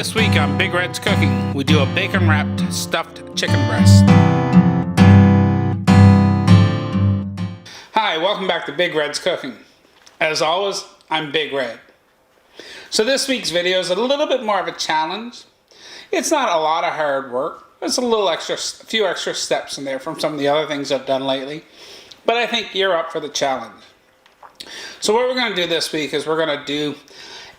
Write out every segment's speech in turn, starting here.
This week on Big Red's Cooking, we do a bacon wrapped stuffed chicken breast. Hi, welcome back to Big Red's Cooking. As always, I'm Big Red. So this week's video is a little bit more of a challenge. It's not a lot of hard work. There's a few extra steps in there from some of the other things I've done lately. But I think you're up for the challenge. So what we're going to do this week is we're going to do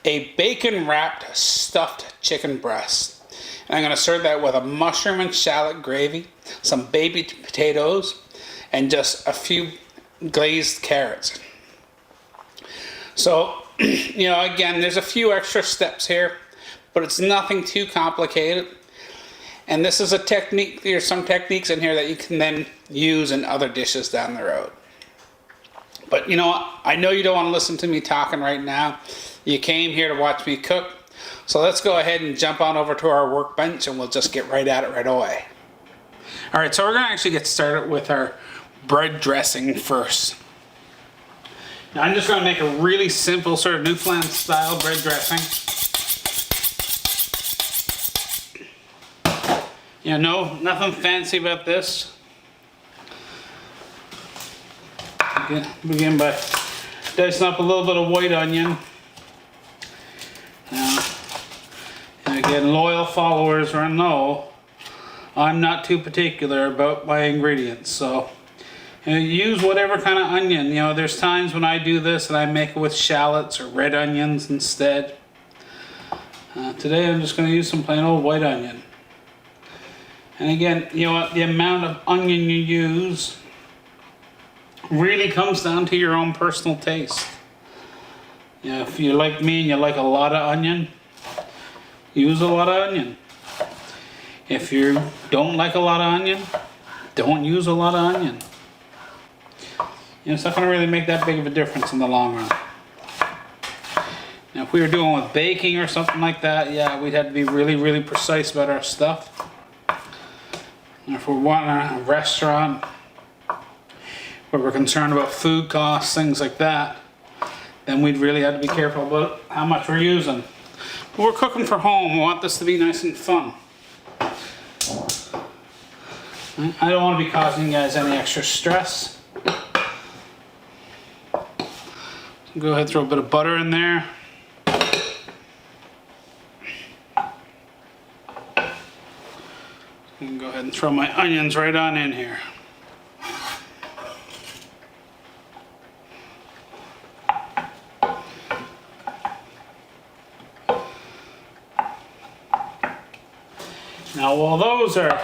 a bacon wrapped stuffed chicken breast. And I'm going to serve that with a mushroom and shallot gravy, some baby potatoes, and just a few glazed carrots. So, again, there's a few extra steps here, but it's nothing too complicated. And this is a technique, there's some techniques in here that you can then use in other dishes down the road. But you know what? I know you don't want to listen to me talking right now. You came here to watch me cook. So let's go ahead and jump on over to our workbench and we'll just get right at it right away. Alright, so we're going to actually get started with our bread dressing first. Now I'm just going to make a really simple sort of Newfoundland style bread dressing. Nothing fancy about this. Begin by dicing up a little bit of white onion. And again, loyal followers know I'm not too particular about my ingredients, so use whatever kind of onion. There's times when I do this and I make it with shallots or red onions instead. Today I'm just going to use some plain old white onion. And again, the amount of onion you use really comes down to your own personal taste. If you're like me and you like a lot of onion, use a lot of onion. If you don't like a lot of onion, don't use a lot of onion. It's not going to really make that big of a difference in the long run. Now if we were doing with baking or something like that, yeah, we'd have to be really, really precise about our stuff. And if we're wanting a restaurant where we're concerned about food costs, things like that, then we'd really have to be careful about how much we're using. But we're cooking for home. We want this to be nice and fun. I don't want to be causing you guys any extra stress. Go ahead and throw a bit of butter in there. And go ahead and throw my onions right on in here. Now while those are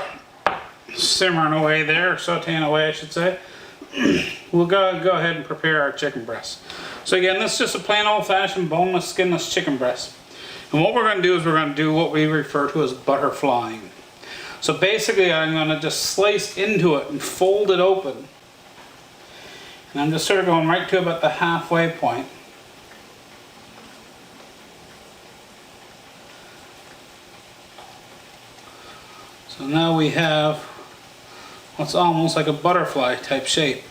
simmering away there, or sauteing away I should say, we'll go ahead and prepare our chicken breast. So again, this is just a plain old-fashioned boneless, skinless chicken breast. And what we're going to do is we're going to do what we refer to as butterflying. So basically I'm going to just slice into it and fold it open. And I'm just sort of going right to about the halfway point. So now we have what's almost like a butterfly type shape.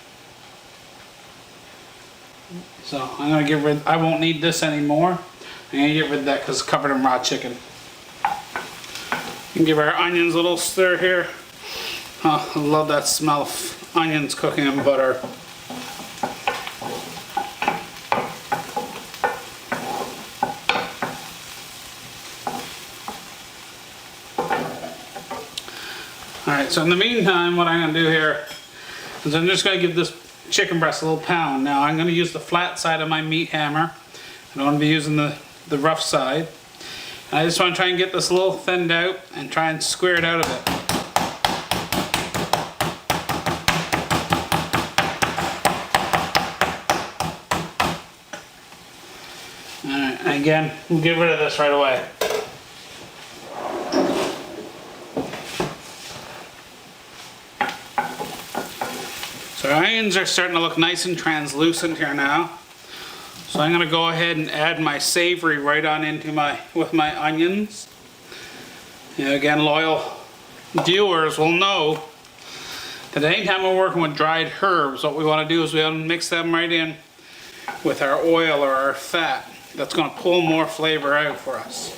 So I'm going to get rid, I won't need this anymore. I'm going to get rid of that because it's covered in raw chicken. And give our onions a little stir here. Oh, I love that smell of onions cooking in butter. Alright, so in the meantime, what I'm going to do here is I'm just going to give this chicken breast a little pound. Now I'm going to use the flat side of my meat hammer. I don't want to be using the rough side. And I just want to try and get this a little thinned out and try and square it out of it. Alright, and again, we'll get rid of this right away. So our onions are starting to look nice and translucent here now. So I'm going to go ahead and add my savory right on into with my onions. Again, loyal viewers will know that anytime we're working with dried herbs, what we want to do is we want to mix them right in with our oil or our fat. That's going to pull more flavor out for us.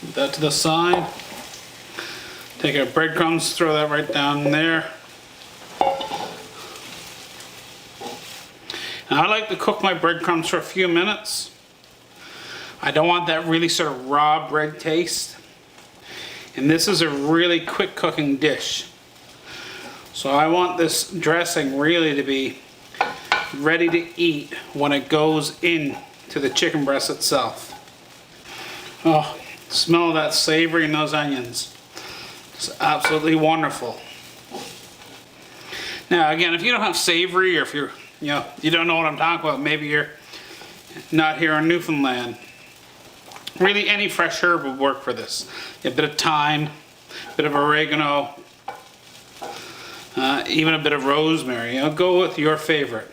Put that to the side. Take our breadcrumbs, throw that right down there. Now I like to cook my breadcrumbs for a few minutes. I don't want that really sort of raw bread taste. And this is a really quick cooking dish. So I want this dressing really to be ready to eat when it goes in to the chicken breast itself. Oh, smell that savory and those onions. It's absolutely wonderful. Now again, if you don't have savory, or if you're, you don't know what I'm talking about, maybe you're not here in Newfoundland, really any fresh herb would work for this. A bit of thyme, a bit of oregano, even a bit of rosemary. Go with your favorite.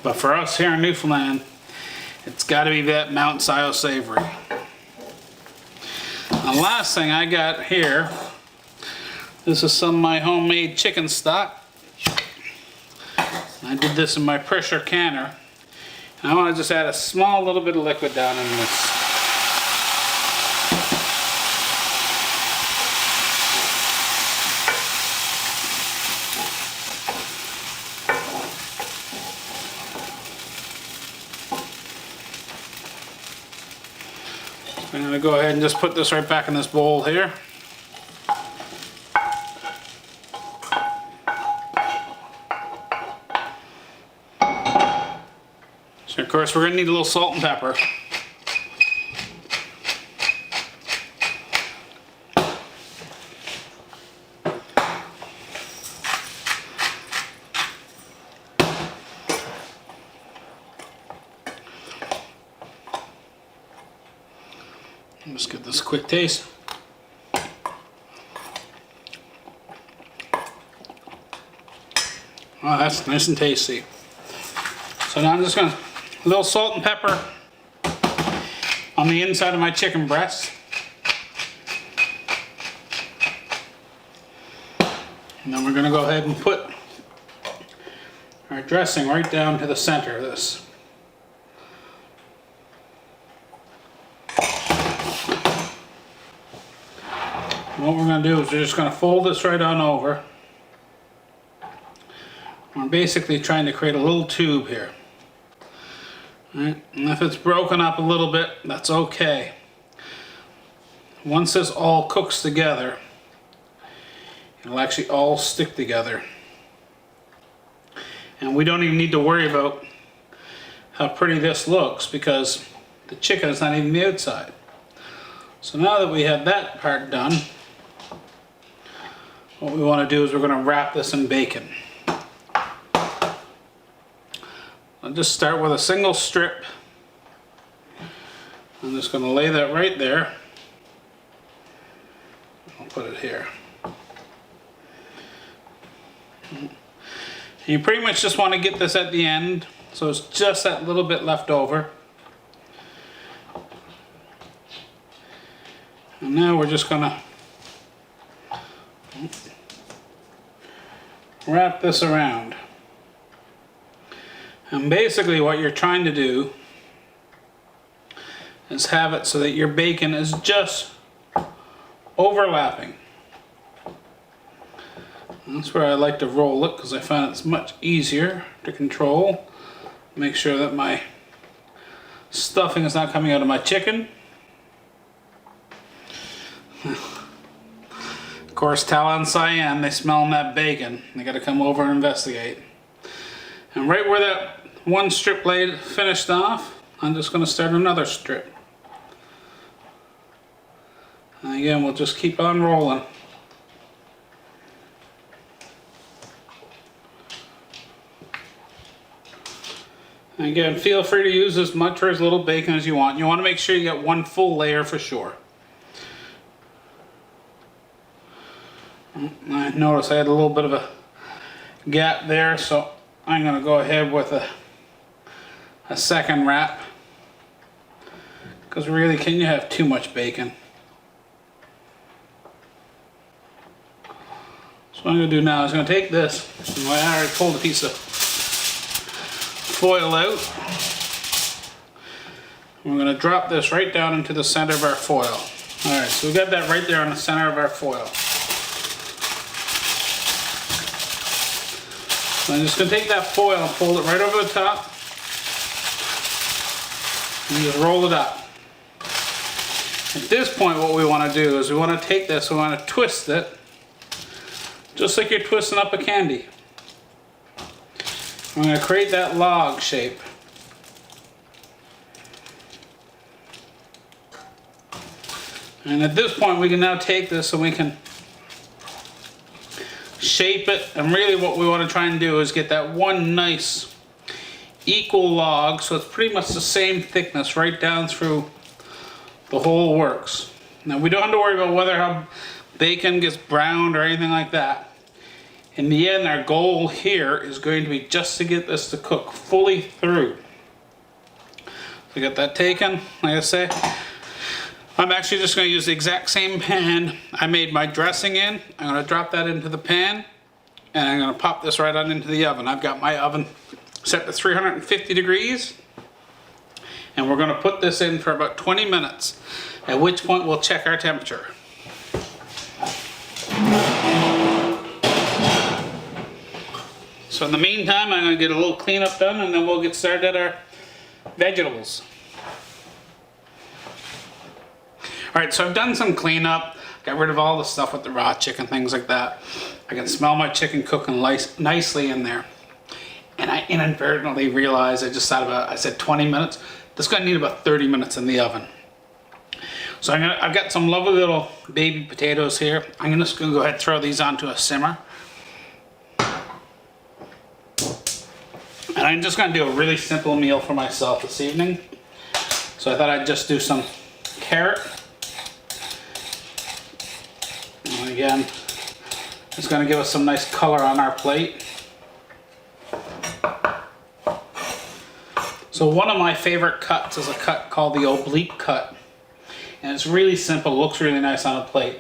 But for us here in Newfoundland, it's got to be that Mount Scio Savoury. The last thing I got here, this is some of my homemade chicken stock. I did this in my pressure canner. And I want to just add a small little bit of liquid down in this. I'm going to go ahead and just put this right back in this bowl here. So of course we're going to need a little salt and pepper. Just get this quick taste. Oh, that's nice and tasty. So now I'm just going to, a little salt and pepper on the inside of my chicken breast. And then we're going to go ahead and put our dressing right down to the center of this. What we're going to do is we're just going to fold this right on over. We're basically trying to create a little tube here. Right? And if it's broken up a little bit, that's okay. Once this all cooks together, it'll actually all stick together. And we don't even need to worry about how pretty this looks because the chicken is not even the outside. So now that we have that part done, what we want to do is we're going to wrap this in bacon. I'll just start with a single strip. I'm just going to lay that right there. I'll put it here. You pretty much just want to get this at the end, so it's just that little bit left over. And now we're just going to wrap this around. And basically what you're trying to do is have it so that your bacon is just overlapping. And that's where I like to roll it because I find it's much easier to control. Make sure that my stuffing is not coming out of my chicken. Of course, Tala and Cyan, they smell that bacon. They got to come over and investigate. And right where that one strip blade finished off, I'm just going to start another strip. And again, we'll just keep on rolling. And again, feel free to use as much or as little bacon as you want. You want to make sure you get one full layer for sure. I noticed I had a little bit of a gap there, so I'm going to go ahead with a second wrap. Because really, can you have too much bacon? what I'm going to do now is I'm going to take this, and I already pulled a piece of foil out. We're going to drop this right down into the center of our foil. Alright, so we got that right there on the center of our foil. So I'm just going to take that foil and fold it right over the top. And just roll it up. At this point, what we want to do is we want to take this, we want to twist it, just like you're twisting up a candy. I'm going to create that log shape. And at this point, we can now take this and we can shape it. And really what we want to try and do is get that one nice equal log, so it's pretty much the same thickness right down through the whole works. Now we don't have to worry about whether how bacon gets browned or anything like that. In the end, our goal here is going to be just to get this to cook fully through. So get that taken, like I say. I'm actually just going to use the exact same pan I made my dressing in. I'm going to drop that into the pan and I'm going to pop this right on into the oven. I've got my oven set to 350 degrees and we're going to put this in for about 20 minutes, at which point we'll check our temperature. So in the meantime, I'm going to get a little cleanup done and then we'll get started at our vegetables. Alright, so I've done some cleanup, got rid of all the stuff with the raw chicken, things like that. I can smell my chicken cooking nicely in there. And I inadvertently realized, I just thought about, I said 20 minutes. This is going to need about 30 minutes in the oven. So I've got some lovely little baby potatoes here. I'm just going to go ahead and throw these onto a simmer. And I'm just going to do a really simple meal for myself this evening. So I thought I'd just do some carrot. And again, it's going to give us some nice color on our plate. So one of my favorite cuts is a cut called the oblique cut. And it's really simple, looks really nice on a plate.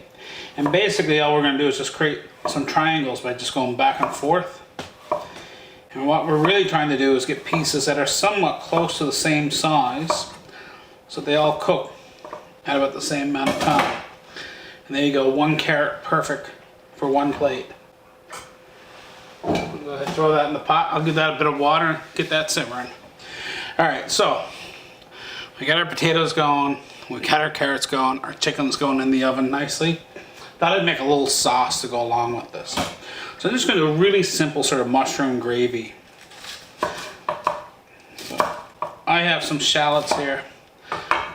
And basically all we're going to do is just create some triangles by just going back and forth. And what we're really trying to do is get pieces that are somewhat close to the same size, so they all cook at about the same amount of time. And there you go, one carrot, perfect for one plate. Go ahead and throw that in the pot. I'll give that a bit of water and get that simmering. Alright, so we got our potatoes going, we got our carrots going, our chicken's going in the oven nicely. Thought I'd make a little sauce to go along with this. So I'm just going to do a really simple sort of mushroom gravy. So I have some shallots here.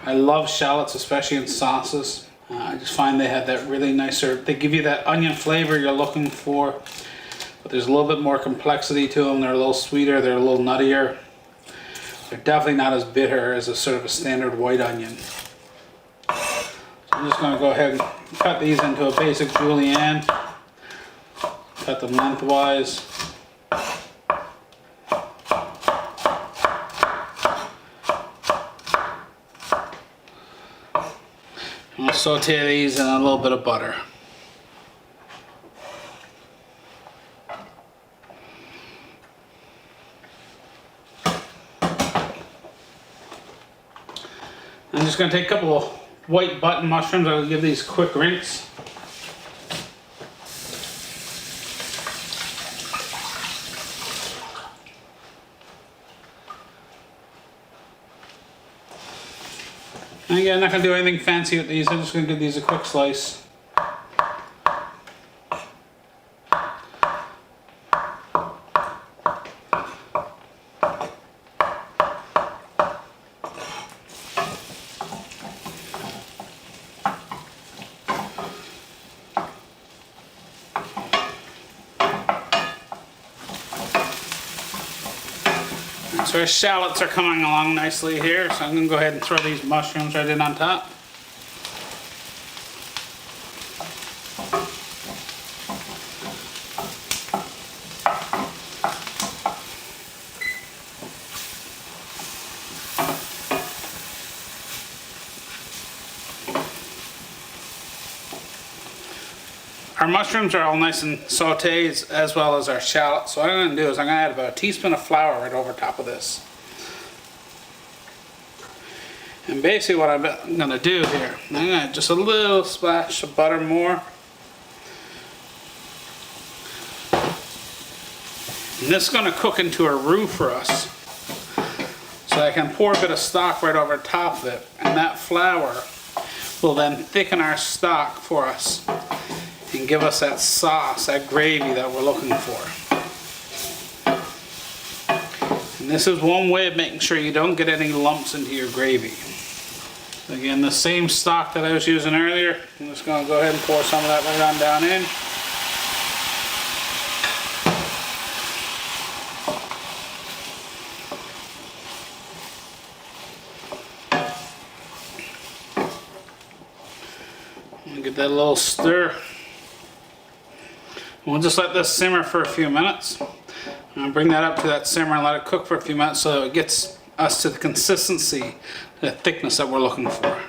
I love shallots, especially in sauces. I just find they have that really nice, they give you that onion flavor you're looking for, but there's a little bit more complexity to them. They're a little sweeter, they're a little nuttier. They're definitely not as bitter as a sort of a standard white onion. So I'm just going to go ahead and cut these into a basic julienne. Cut them lengthwise. And I'll saute these in a little bit of butter. I'm just going to take a couple of white button mushrooms. I'll give these a quick rinse. And again, I'm not going to do anything fancy with these. I'm just going to give these a quick slice. So our shallots are coming along nicely here, so I'm going to go ahead and throw these mushrooms right in on top. Our mushrooms are all nice and sauteed as well as our shallots. So what I'm going to do is I'm going to add about a teaspoon of flour right over top of this. And basically what I'm going to do here, I'm going to add just a little splash of butter more. And this is going to cook into a roux for us. So I can pour a bit of stock right over top of it. And that flour will then thicken our stock for us and give us that sauce, that gravy that we're looking for. And this is one way of making sure you don't get any lumps into your gravy. Again, the same stock that I was using earlier, I'm just going to go ahead and pour some of that right on down in. Get that little stir. We'll just let this simmer for a few minutes. I'll bring that up to that simmer and let it cook for a few minutes so it gets us to the consistency, the thickness that we're looking for.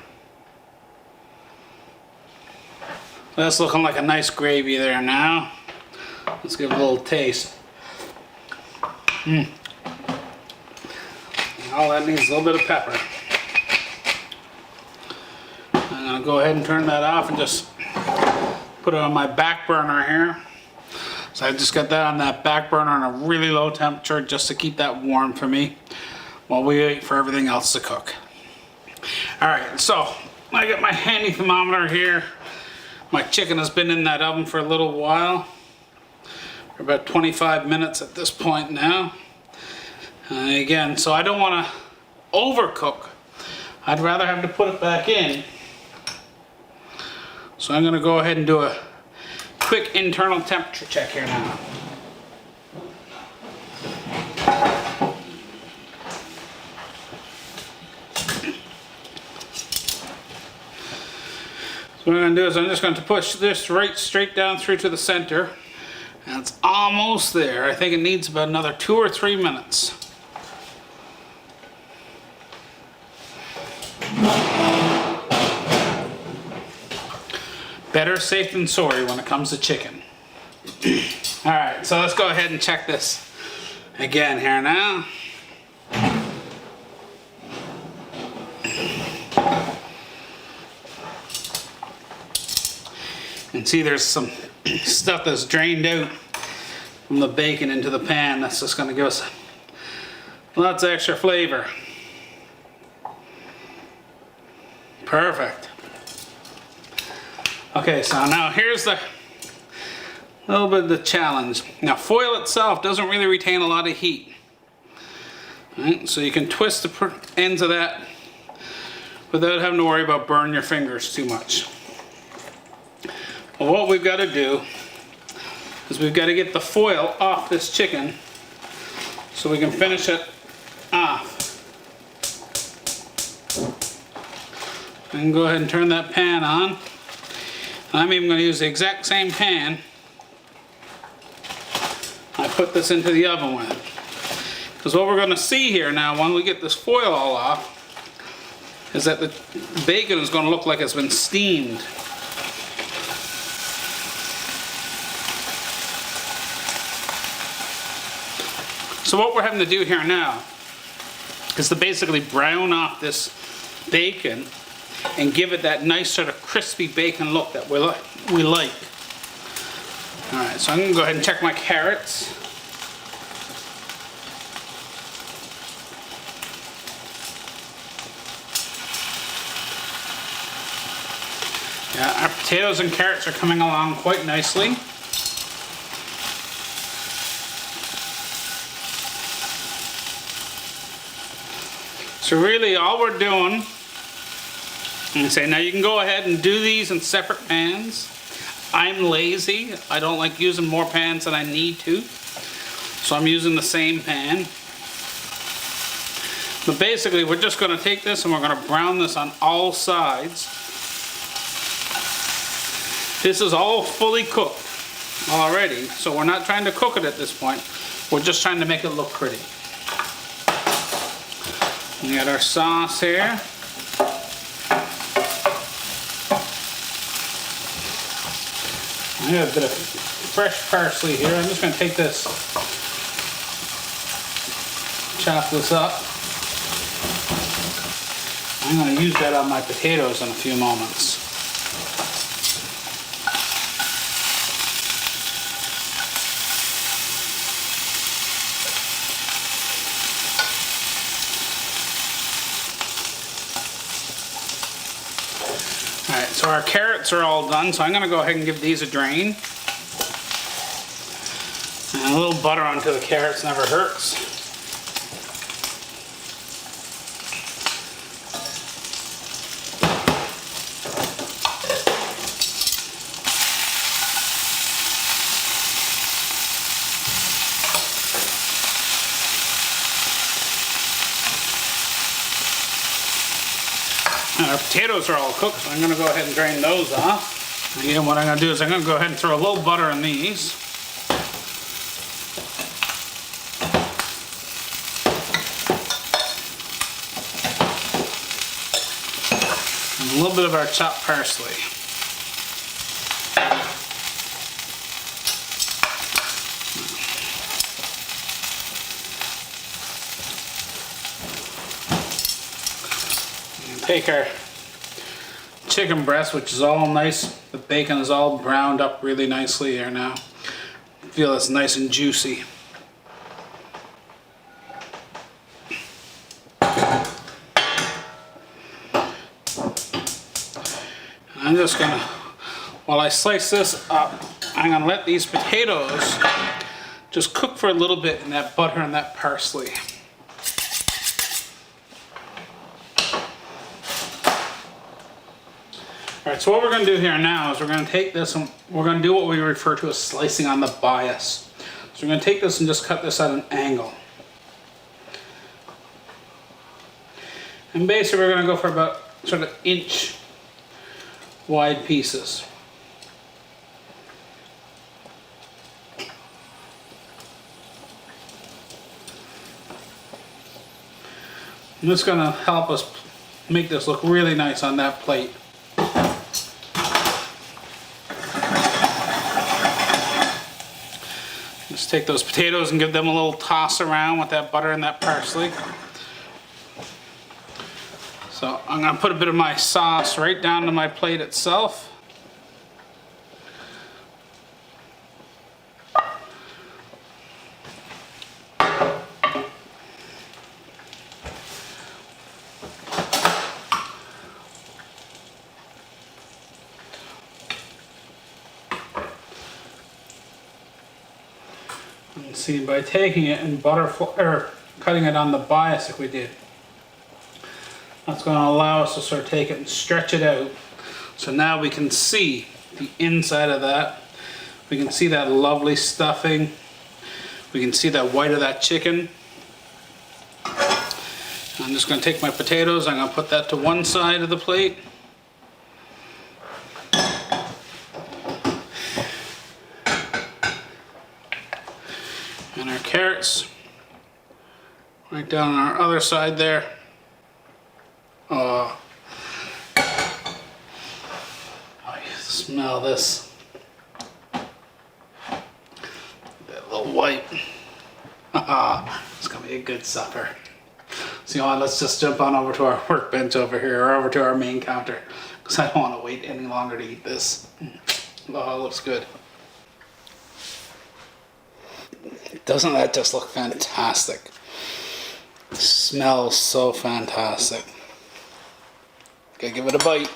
That's looking like a nice gravy there now. Let's give it a little taste. All that needs a little bit of pepper. I'm going to go ahead and turn that off and just put it on my back burner here. So I just got that on that back burner on a really low temperature just to keep that warm for me while we wait for everything else to cook. Alright, so I got my handy thermometer here. My chicken has been in that oven for a little while. For about 25 minutes at this point now. Again, so I don't want to overcook. I'd rather have to put it back in. So I'm going to go ahead and do a quick internal temperature check here now. So what I'm going to do is I'm just going to push this right straight down through to the center. And it's almost there. I think it needs about another 2 or 3 minutes. Better safe than sorry when it comes to chicken. Alright, so let's go ahead and check this again here now. And see there's some stuff that's drained out from the bacon into the pan. That's just going to give us lots of extra flavor. Perfect. Okay, so now here's the little bit of the challenge. Now foil itself doesn't really retain a lot of heat. Right, so you can twist the ends of that without having to worry about burning your fingers too much. Well, what we've got to do is we've got to get the foil off this chicken so we can finish it off. And go ahead and turn that pan on. I'm even going to use the exact same pan I put this into the oven with. Because what we're going to see here now when we get this foil all off is that the bacon is going to look like it's been steamed. So what we're having to do here now is to basically brown off this bacon and give it that nice sort of crispy bacon look that we like. Alright, so I'm going to go ahead and check my carrots. Yeah, our potatoes and carrots are coming along quite nicely. So really all we're doing, and say now you can go ahead and do these in separate pans. I'm lazy. I don't like using more pans than I need to. So I'm using the same pan. But basically we're just going to take this and we're going to brown this on all sides. This is all fully cooked already. So we're not trying to cook it at this point. We're just trying to make it look pretty. We got our sauce here. I got a bit of fresh parsley here. I'm just going to take this, chop this up. I'm going to use that on my potatoes in a few moments. Alright, so our carrots are all done, so I'm going to go ahead and give these a drain. And a little butter onto the carrots never hurts. And our potatoes are all cooked, so I'm going to go ahead and drain those off. Again, what I'm going to do is I'm going to go ahead and throw a little butter in these. And a little bit of our chopped parsley. Take our chicken breast, which is all nice. The bacon is all browned up really nicely here now. Feel it's nice and juicy. I'm just gonna, while I slice this up, I'm gonna let these potatoes just cook for a little bit in that butter and that parsley. Alright, so what we're going to do here now is we're going to take this and we're going to do what we refer to as slicing on the bias. So we're going to take this and just cut this at an angle. And basically we're going to go for about sort of inch wide pieces. And this is going to help us make this look really nice on that plate. Just take those potatoes and give them a little toss around with that butter and that parsley. So I'm going to put a bit of my sauce right down to my plate itself. And see, by taking it and cutting it on the bias like we did, that's going to allow us to sort of take it and stretch it out. So now we can see the inside of that. We can see that lovely stuffing. We can see that white of that chicken. I'm just going to take my potatoes, I'm going to put that to one side of the plate. And our carrots right down on our other side there. Oh, you smell this. That little white. It's gonna be a good supper. So you know what, let's just jump on over to our workbench over here, or over to our main counter, because I don't want to wait any longer to eat this. Oh, it looks good. Doesn't that just look fantastic? It smells so fantastic. Okay, give it a bite.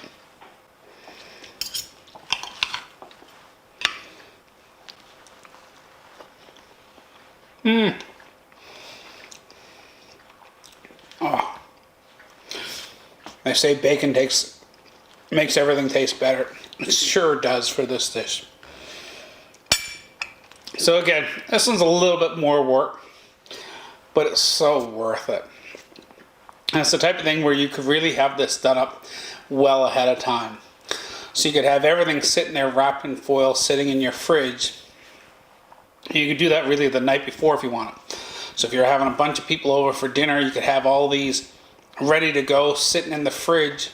Oh. They say bacon makes everything taste better. It sure does for this dish. So again, this one's a little bit more work, but it's so worth it. And it's the type of thing where you could really have this done up well ahead of time. So you could have everything sitting there wrapped in foil, sitting in your fridge. You could do that really the night before if you want it. So if you're having a bunch of people over for dinner, you could have all these ready to go, sitting in the fridge,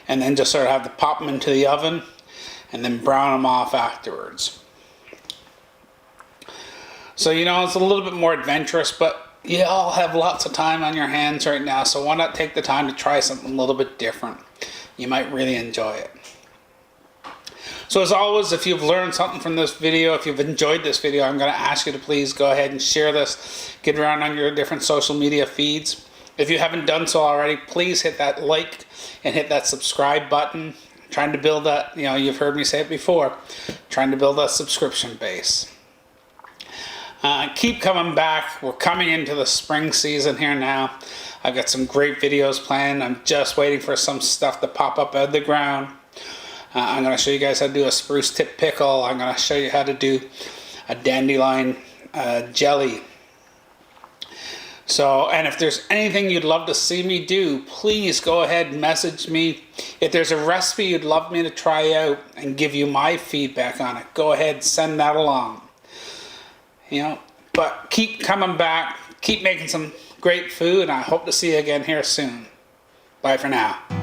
and then just sort of have to pop them into the oven. and then brown them off afterwards. So, you know, it's a little bit more adventurous, but you all have lots of time on your hands right now, so why not take the time to try something a little bit different? You might really enjoy it. So as always, if you've learned something from this video, if you've enjoyed this video, I'm going to ask you to please go ahead and share this, get around on your different social media feeds. If you haven't done so already, please hit that like and hit that subscribe button. I'm trying to build that, you know, you've heard me say it before, trying to build a subscription base. Keep coming back. We're coming into the spring season here now. I've got some great videos planned. I'm just waiting for some stuff to pop up out of the ground. I'm going to show you guys how to do a spruce tip pickle. I'm going to show you how to do a dandelion jelly. So, and if there's anything you'd love to see me do, please go ahead and message me. If there's a recipe you'd love me to try out and give you my feedback on it, go ahead and send that along. You know, but keep coming back, keep making some great food, and I hope to see you again here soon. Bye for now.